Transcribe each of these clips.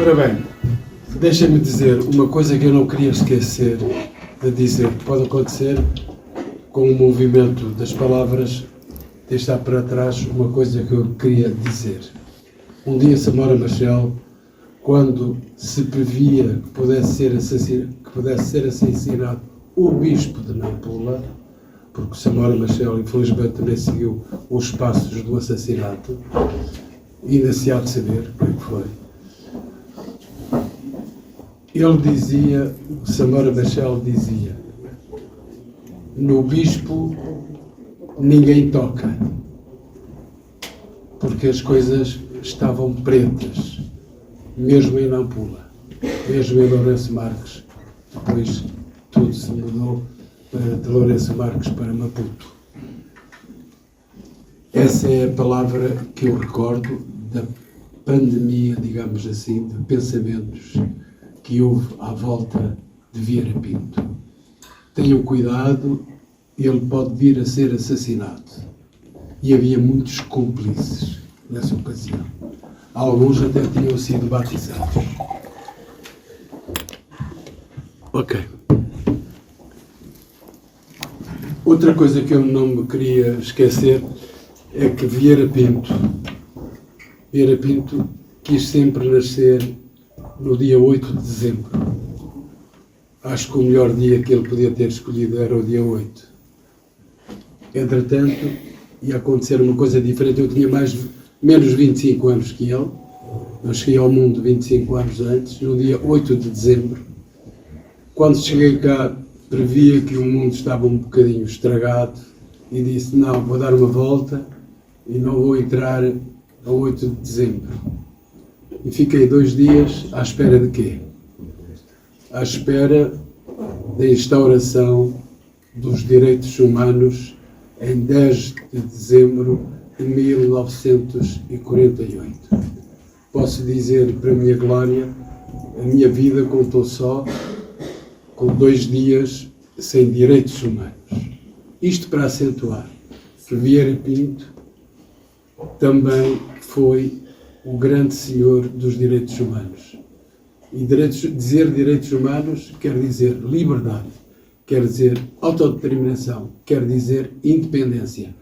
Ora bem, deixa-me dizer uma coisa que eu não queria esquecer de dizer, que pode acontecer com o movimento das palavras, deixar para trás uma coisa que eu queria dizer. Um dia Samora Machel, quando se previa que pudesse ser assassinado o bispo de Nampula, porque Samora Machel infelizmente também seguiu os passos do assassinato, ainda se há de saber o que foi. Ele dizia, Samora Machel dizia, no bispo ninguém toca, porque as coisas estavam pretas, mesmo em Nampula, mesmo em Lourenço Marques. Depois tudo se mudou de Lourenço Marques para Maputo. Essa é a palavra que eu recordo da pandemia, digamos assim, de pensamentos que houve à volta de Vieira Pinto. Tenham cuidado, ele pode vir a ser assassinado. E havia muitos cúmplices nessa ocasião. Alguns até tinham sido batizados. Ok. Outra coisa que eu não me queria esquecer é que Vieira Pinto quis sempre nascer no dia 8 de dezembro. Acho que o melhor dia que ele podia ter escolhido era o dia 8. Entretanto, ia acontecer uma coisa diferente. Eu tinha menos 25 anos que ele. Eu cheguei ao mundo 25 anos antes, no dia 8 de dezembro. Quando cheguei cá, previa que o mundo estava um bocadinho estragado e disse, não, vou dar uma volta e não vou entrar a 8 de dezembro. E fiquei 2 dias à espera de quê? À espera da instauração dos direitos humanos em 10 de dezembro de 1948. Posso dizer, para a minha glória, a minha vida contou só com 2 dias sem direitos humanos. Isto para acentuar que Vieira Pinto também foi o grande senhor dos direitos humanos. E dizer direitos humanos quer dizer liberdade, quer dizer autodeterminação, quer dizer independência.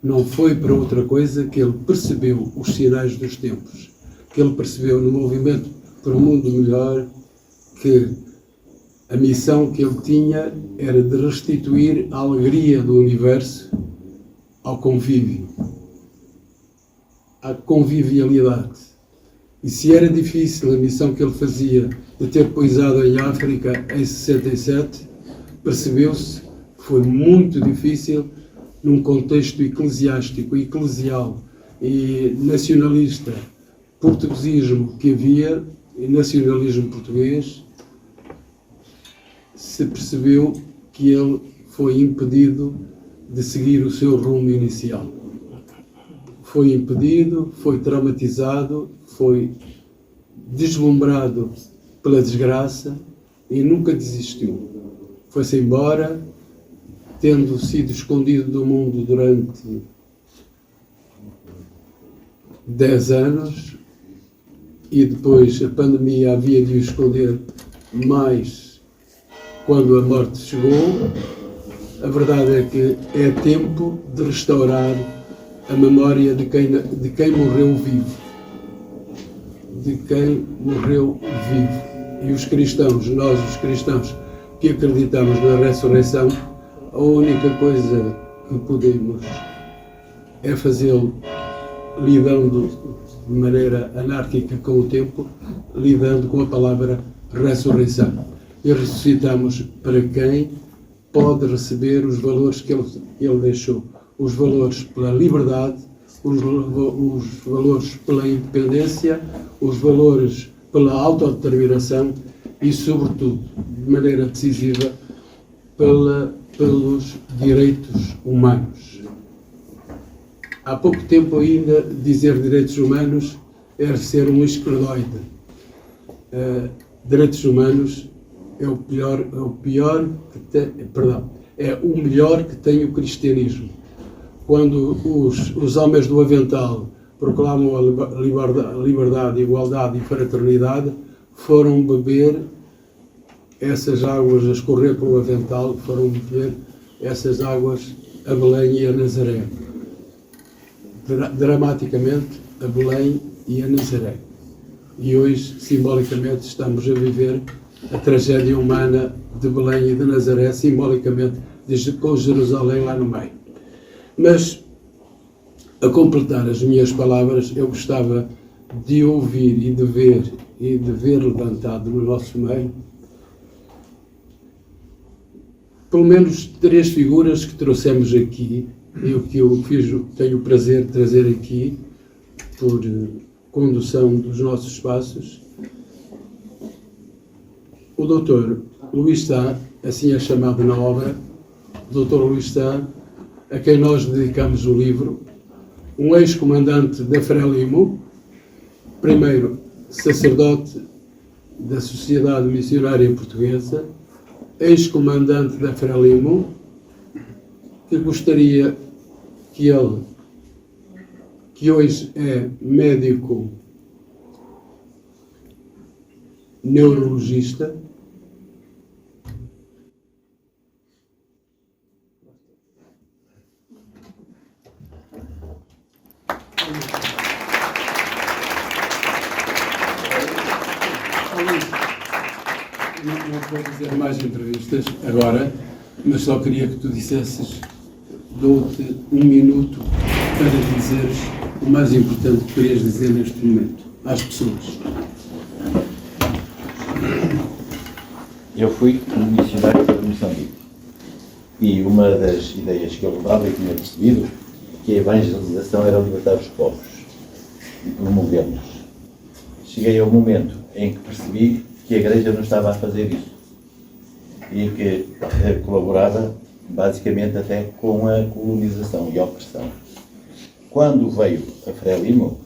Não foi para outra coisa que ele percebeu os sinais dos tempos, que ele percebeu no movimento para um mundo melhor que a missão que ele tinha era de restituir a alegria do universo ao convívio, à convivialidade. E se era difícil a missão que ele fazia de ter poisado em África em 67, percebeu-se que foi muito difícil num contexto eclesiástico, eclesial e nacionalista, portuguesismo que havia, e nacionalismo português, se percebeu que ele foi impedido de seguir o seu rumo inicial. Foi impedido, foi traumatizado, foi deslumbrado pela desgraça e nunca desistiu. Foi-se embora, tendo sido escondido do mundo durante 10 anos e depois a pandemia havia de o esconder mais quando a morte chegou. A verdade é que é tempo de restaurar a memória de quem morreu vivo. De quem morreu vivo. E os cristãos, nós os cristãos que acreditamos na ressurreição, a única coisa que podemos é fazê-lo lidando de maneira anárquica com o tempo, lidando com a palavra ressurreição. E ressuscitamos para quem pode receber os valores que ele deixou. Os valores pela liberdade, os valores pela independência, os valores pela autodeterminação e, sobretudo, de maneira decisiva, pelos direitos humanos. Há pouco tempo ainda, dizer direitos humanos era ser um esquerdoide. Direitos humanos é o melhor que tem o cristianismo. Quando os homens do avental proclamam a liberdade, igualdade e fraternidade, foram beber essas águas a escorrer pelo avental, foram beber essas águas a Belém e a Nazaré. Dramaticamente, a Belém e a Nazaré. E hoje, simbolicamente, estamos a viver a tragédia humana de Belém e de Nazaré, simbolicamente, com Jerusalém lá no meio. Mas, a completar as minhas palavras, eu gostava de ouvir e de ver levantado no nosso meio pelo menos 3 figuras que trouxemos aqui, e o que eu tenho o prazer de trazer aqui, por condução dos nossos espaços. O Dr. Luís Sá, assim é chamado na obra, o Dr. Luís Sá, a quem nós dedicamos o livro, um ex-comandante da Frelimo, primeiro sacerdote da Sociedade Missionária Portuguesa, ex-comandante da Frelimo, que gostaria que ele, que hoje é médico neurologista, não vou dizer mais entrevistas agora, mas só queria que tu dissesses, dou-te 1 minuto para dizeres o mais importante que querias dizer neste momento às pessoas. Eu fui um missionário para Moçambique e uma das ideias que eu levava e tinha percebido que a evangelização era libertar os povos e promovê-los. Cheguei ao momento em que percebi que a Igreja não estava a fazer isso e que colaborava basicamente até com a colonização e a opressão. Quando veio a Frelimo,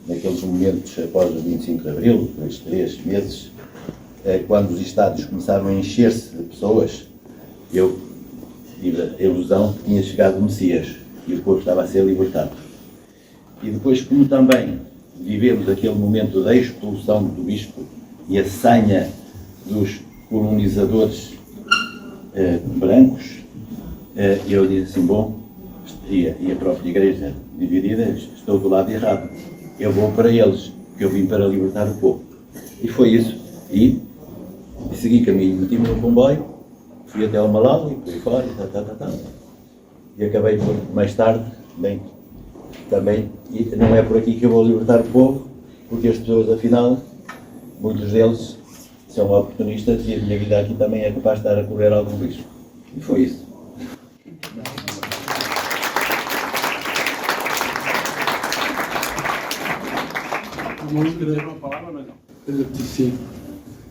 naqueles momentos após o 25 de Abril, depois de 3 meses, quando os estádios começaram a encher-se de pessoas, eu tive a ilusão que tinha chegado o Messias e o povo estava a ser libertado. E depois, como também vivemos aquele momento da expulsão do bispo e a sanha dos colonizadores brancos, eu disse assim, bom, e a própria igreja dividida, estou do lado errado. Eu vou para eles, porque eu vim para libertar o povo. E foi isso. E segui caminho, meti-me no comboio, fui até ao Malawi, por aí fora, e acabei por, mais tarde, bem, também, e não é por aqui que eu vou libertar o povo, porque as pessoas, afinal, muitos deles são oportunistas e a minha vida aqui também é capaz de estar a correr algum risco. E foi isso. Vamos dizer uma palavra, mas não. Sim.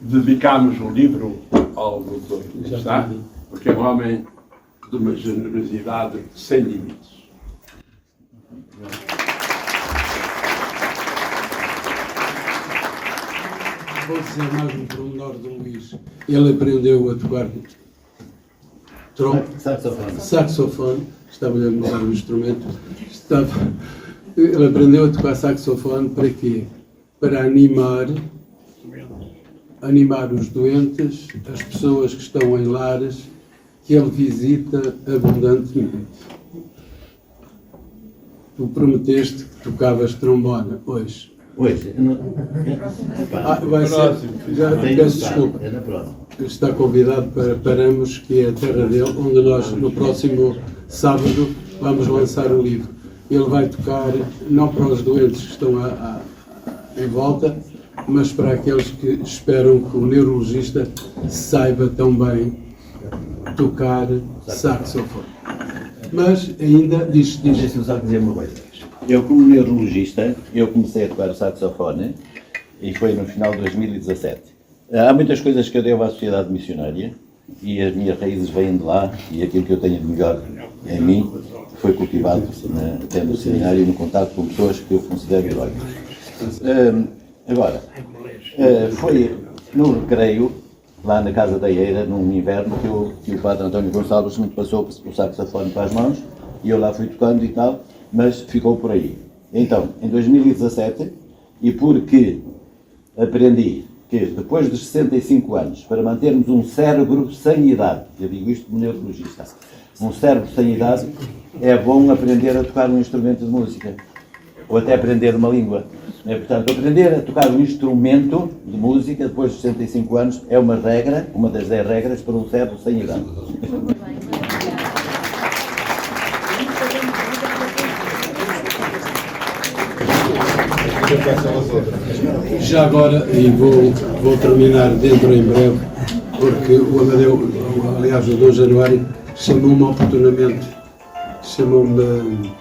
Dedicámos o livro ao Dr. Luís Sá, porque é um homem de uma generosidade sem limites. Vou dizer mais um pormenor do Luís. Ele aprendeu a tocar saxofone, estava a mudar o instrumento, ele aprendeu a tocar saxofone para quê? Para animar os doentes, as pessoas que estão em lares, que ele visita abundantemente. Tu prometeste que tocavas trombone hoje. Hoje, vai ser, já peço desculpa. É na próxima. Está convidado para Paramos, que é a terra dele, onde nós, no próximo sábado, vamos lançar o livro. Ele vai tocar, não para os doentes que estão em volta, mas para aqueles que esperam que o neurologista saiba tão bem tocar saxofone. Mas ainda diz. Deixa-me só dizer uma coisa. Eu, como neurologista, eu comecei a tocar o saxofone e foi no final de 2017. Há muitas coisas que eu devo à sociedade missionária e as minhas raízes vêm de lá e aquilo que eu tenho de melhor em mim foi cultivado até no seminário e no contato com pessoas que eu considero heróicas. Agora, foi no recreio, lá na Casa da Eira, num inverno, que o padre António Gonçalves me passou o saxofone para as mãos e eu lá fui tocando e tal, mas ficou por aí. Então, em 2017, e porque aprendi que depois dos 65 anos, para mantermos um cérebro sem idade, eu digo isto como neurologista, um cérebro sem idade, é bom aprender a tocar um instrumento de música, ou até aprender uma língua. Portanto, aprender a tocar um instrumento de música depois dos 65 anos é uma regra, uma das 10 regras para um cérebro sem idade. Já agora, e vou terminar dentro em breve, porque o Amadeu, aliás o Dom Januário, chamou-me oportunamente, chamou-me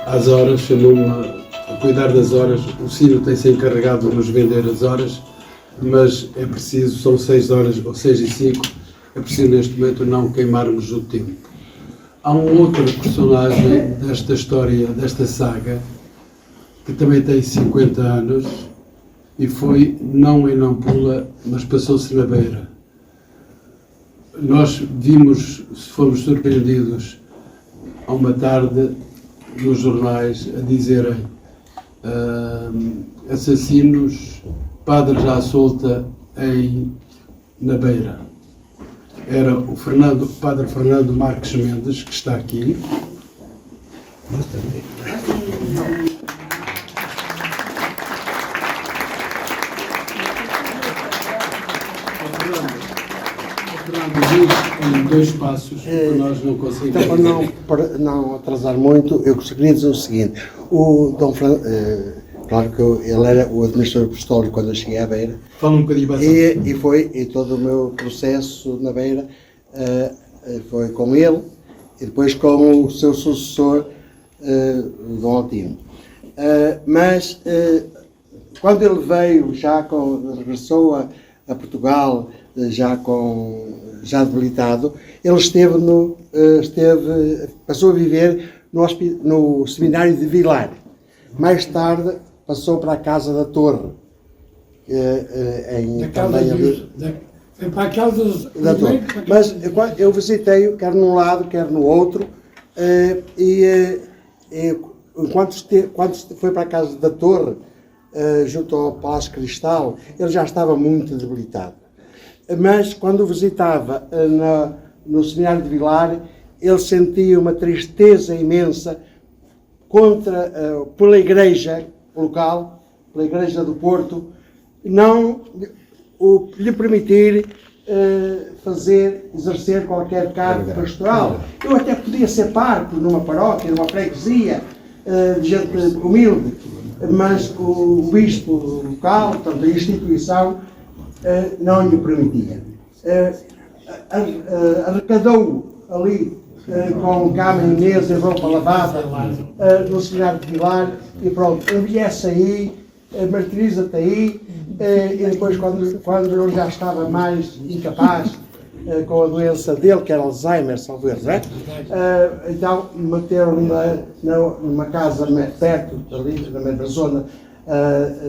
às horas, chamou-me a cuidar das horas. O Ciro tem-se encarregado de nos vender as horas, mas é preciso, são 6 horas ou 6:05, é preciso neste momento não queimarmos o tempo. Há um outro personagem desta história, desta saga, que também tem 50 anos e foi não em Nampula, mas passou-se na Beira. Nós fomos surpreendidos a uma tarde nos jornais a dizerem assassinos, padres à solta na Beira. Era o padre Fernando Marques Mendes, que está aqui. Em 2 passos, que nós não conseguimos. Então, para não atrasar muito, eu gostaria de dizer o seguinte: o Dom claro que ele era o administrador apostólico quando eu cheguei à Beira. Fala um bocadinho mais. E todo o meu processo na Beira foi com ele e depois com o seu sucessor, o Dom Altino. Mas quando ele veio, regressou a Portugal, já debilitado, ele passou a viver no seminário de Vilar. Mais tarde passou para a Casa da Torre, Foi para a casa da Torre. Mas eu visitei-o, quer num lado, quer no outro, quando foi para a Casa da Torre, junto ao Palácio Cristal, ele já estava muito debilitado. Mas quando o visitava no seminário de Vilar, ele sentia uma tristeza imensa pela igreja local, pela igreja do Porto, não lhe permitir exercer qualquer cargo pastoral. Eu até podia ser pároco numa paróquia, numa freguesia, de gente humilde, mas o bispo local, portanto a instituição, não lhe permitia. Arrecadou ali com cama e mesa e roupa lavada no seminário de Vilar e pronto, envelhece aí, martiriza-te aí, e depois quando ele já estava mais incapaz com a doença dele, que era Alzheimer, salvo erro, então meteram-no numa casa perto ali, na mesma zona,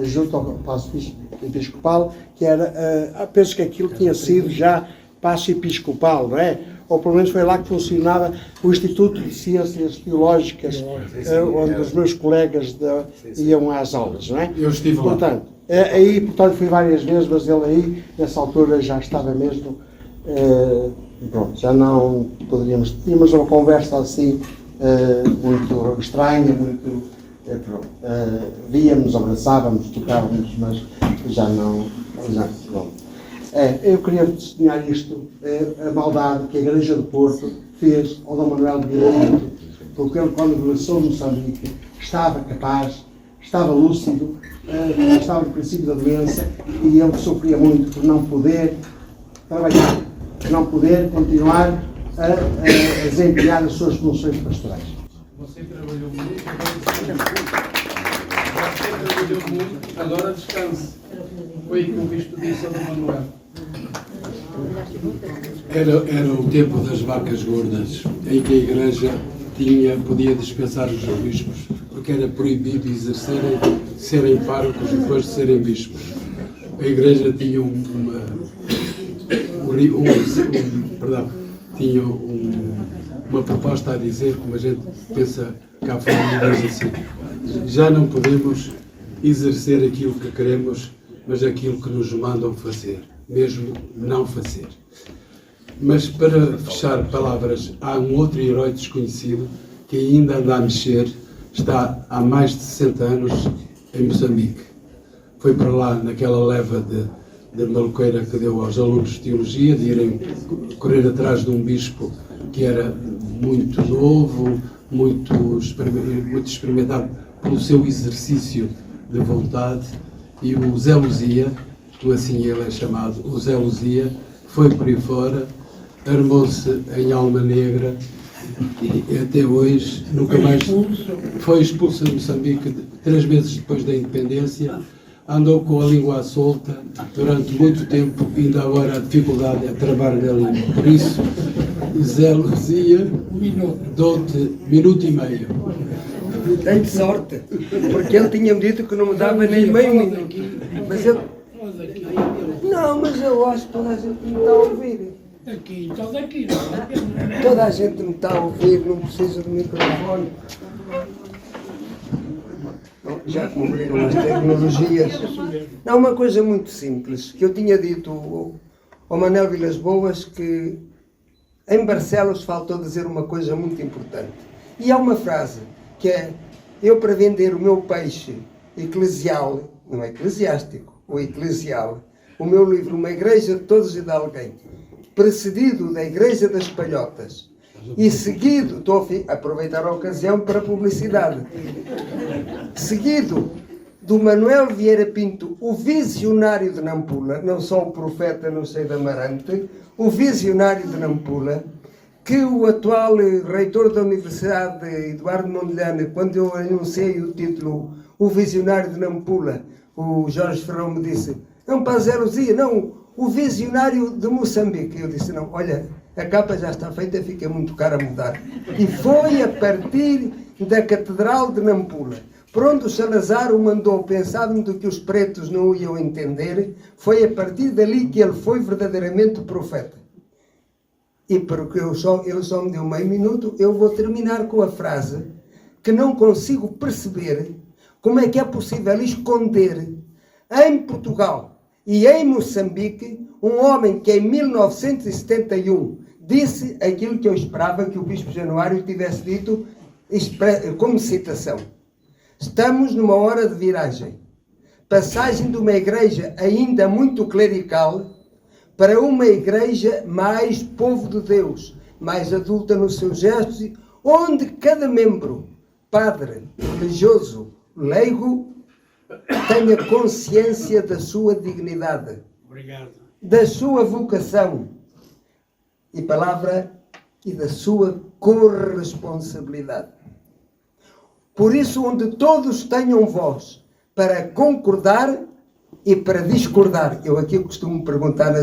junto ao Paço Episcopal, que era, penso que aquilo tinha sido já Paço Episcopal, não é? Ou pelo menos foi lá que funcionava o Instituto de Ciências Teológicas, onde os meus colegas iam às aulas, não é? Eu estive lá. Portanto, fui várias vezes, mas ele aí, nessa altura, já estava mesmo, pronto, já não poderíamos, tínhamos uma conversa assim, muito estranha, muito, víamos, abraçávamos, tocávamos, mas já não, pronto. Eu queria testemunhar isto, a maldade que a Igreja do Porto fez ao Dom Manuel de Vila Pinto, porque ele, quando regressou de Moçambique, estava capaz, estava lúcido, estava no princípio da doença, e ele sofria muito por não poder trabalhar, por não poder continuar a desempenhar as suas funções pastorais. Você trabalhou muito, agora descanse. Foi que o bispo disse ao Dom Manuel. Era o tempo das vacas gordas, em que a Igreja podia dispensar os bispos, porque era proibido serem párocos depois de serem bispos. A Igreja tinha uma proposta a dizer, como a gente pensa cá fora, diz assim: já não podemos exercer aquilo que queremos mas aquilo que nos mandam fazer, mesmo não fazer. Mas para fechar palavras, há um outro herói desconhecido que ainda anda a mexer, está há mais de 60 anos em Moçambique. Foi para lá naquela leva de maluqueira que deu aos alunos de teologia, de irem correr atrás de um bispo que era muito novo, muito experimentado pelo seu exercício de vontade, e o Zé Luzia, assim ele é chamado, o Zé Luzia, foi por aí fora, armou-se em alma negra e até hoje nunca mais foi expulso de Moçambique 3 meses depois da independência. Andou com a língua à solta durante muito tempo, ainda agora a dificuldade é travar na língua. Por isso, Zé Luzia, dou-te minuto e meio. Tenho sorte, porque ele tinha-me dito que não me dava nem meio minuto. Mas eu... Não, mas eu acho que toda a gente me está a ouvir. Aqui, então daqui, não. Toda a gente me está a ouvir, não precisa de microfone. Já que me obrigam as tecnologias. Não, uma coisa muito simples, que eu tinha dito ao Manel Vilas Boas, que em Barcelos faltou dizer uma coisa muito importante. E há uma frase, que é: eu para vender o meu peixe eclesial, não é eclesiástico, ou eclesial, o meu livro Uma Igreja de Todos e de Alguém, precedido da Igreja das Palhotas, e seguido, estou a aproveitar a ocasião para publicidade, seguido do Manuel Vieira Pinto, o visionário de Nampula, não só o profeta não sei de Amarante, o visionário de Nampula, que o atual reitor da Universidade, Eduardo Mondlane, quando eu anunciei o título O Visionário de Nampula, o Jorge Ferrão me disse: não, para Zé Luzia, não, o Visionário de Moçambique. Eu disse: não, olha, a capa já está feita, fica muito cara a mudar. E foi a partir da Catedral de Nampula, por onde o Salazar o mandou, pensando que os pretos não o iam entender, foi a partir dali que ele foi verdadeiramente profeta. E porque ele só me deu meio minuto, eu vou terminar com a frase que não consigo perceber como é que é possível esconder em Portugal e em Moçambique um homem que em 1971 disse aquilo que eu esperava que o Bispo Januário tivesse dito como citação: estamos numa hora de viragem, passagem de uma igreja ainda muito clerical para uma igreja mais povo de Deus, mais adulta nos seus gestos, onde cada membro, padre, religioso, leigo, tenha consciência da sua dignidade, da sua vocação e palavra e da sua corresponsabilidade. Por isso, onde todos tenham voz para concordar e para discordar. Eu aqui costumo perguntar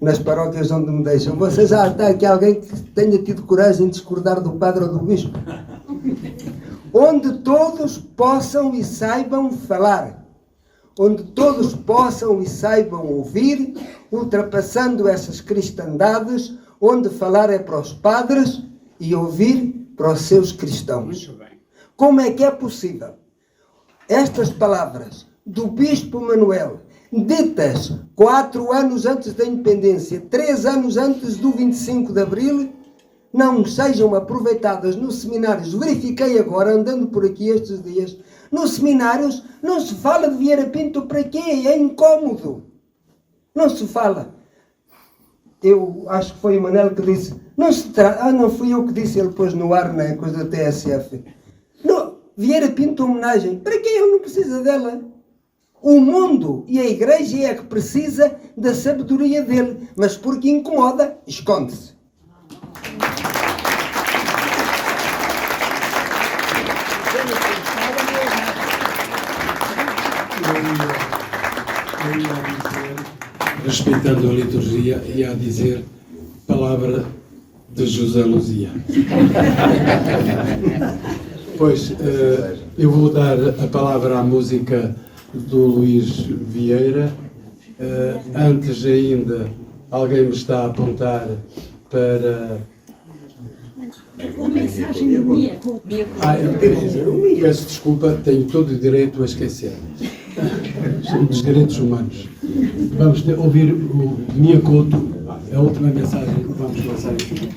nas paróquias onde me deixam: vocês já está aqui alguém que tenha tido coragem de discordar do padre ou do bispo? Onde todos possam e saibam falar, onde todos possam e saibam ouvir, ultrapassando essas cristandades, onde falar é para os padres e ouvir para os seus cristãos. Como é que é possível estas palavras do Bispo Manuel, ditas 4 anos antes da independência, 3 anos antes do 25 de Abril, não sejam aproveitadas nos seminários? Verifiquei agora, andando por aqui estes dias, nos seminários não se fala de Vieira Pinto. Para quê? É incómodo. Não se fala. Eu acho que foi o Manel que disse, não fui eu que disse, ele pôs no ar na coisa da TSF. Não, Vieira Pinto homenagem. Para quê? Ele não precisa dela. O mundo e a igreja é que precisa da sabedoria dele, mas porque incomoda, esconde-se. Respeitando a liturgia, ia a dizer palavra de José Luzia. Pois, eu vou dar a palavra à música do Luís Vieira. Antes ainda, alguém me está a apontar para... Uma mensagem de Mia. Peço desculpa, tenho todo o direito a esquecer. dos direitos humanos. Vamos ouvir o Miyakoto, a última mensagem que vamos lançar aqui.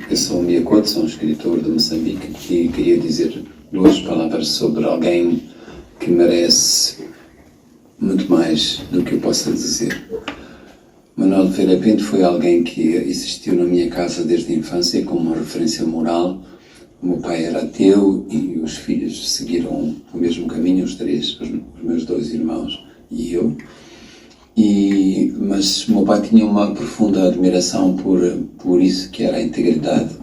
Eu sou o Miyakoto, sou um escritor de Moçambique e queria dizer 2 palavras sobre alguém que merece muito mais do que eu possa dizer. Manuel Ferreira Pinto foi alguém que existiu na minha casa desde a infância como uma referência moral. O meu pai era ateu e os filhos seguiram o mesmo caminho, os 3, os meus 2 irmãos e eu. Mas o meu pai tinha uma profunda admiração por isso que era a integridade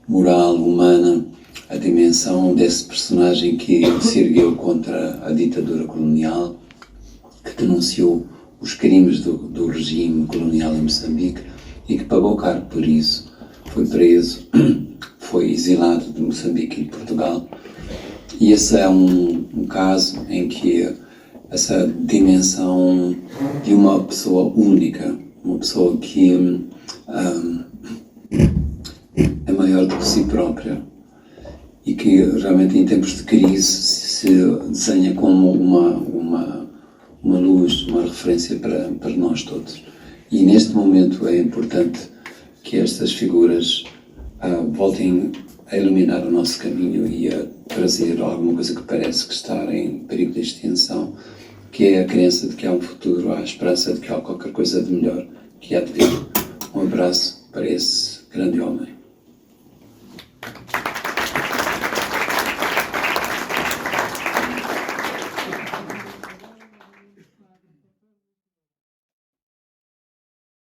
moral, humana, a dimensão desse personagem que se ergueu contra a ditadura colonial, que denunciou os crimes do regime colonial em Moçambique e que pagou caro por isso. Foi preso, foi exilado de Moçambique e de Portugal. E esse é um caso em que essa dimensão de uma pessoa única, uma pessoa que é maior do que si própria e que realmente em tempos de crise se desenha como uma luz, uma referência para nós todos. E neste momento é importante que estas figuras voltem a iluminar o nosso caminho e a trazer alguma coisa que parece que está em perigo de extinção, que é a crença de que há um futuro, há a esperança de que há qualquer coisa de melhor que há de vir. Um abraço para esse grande homem.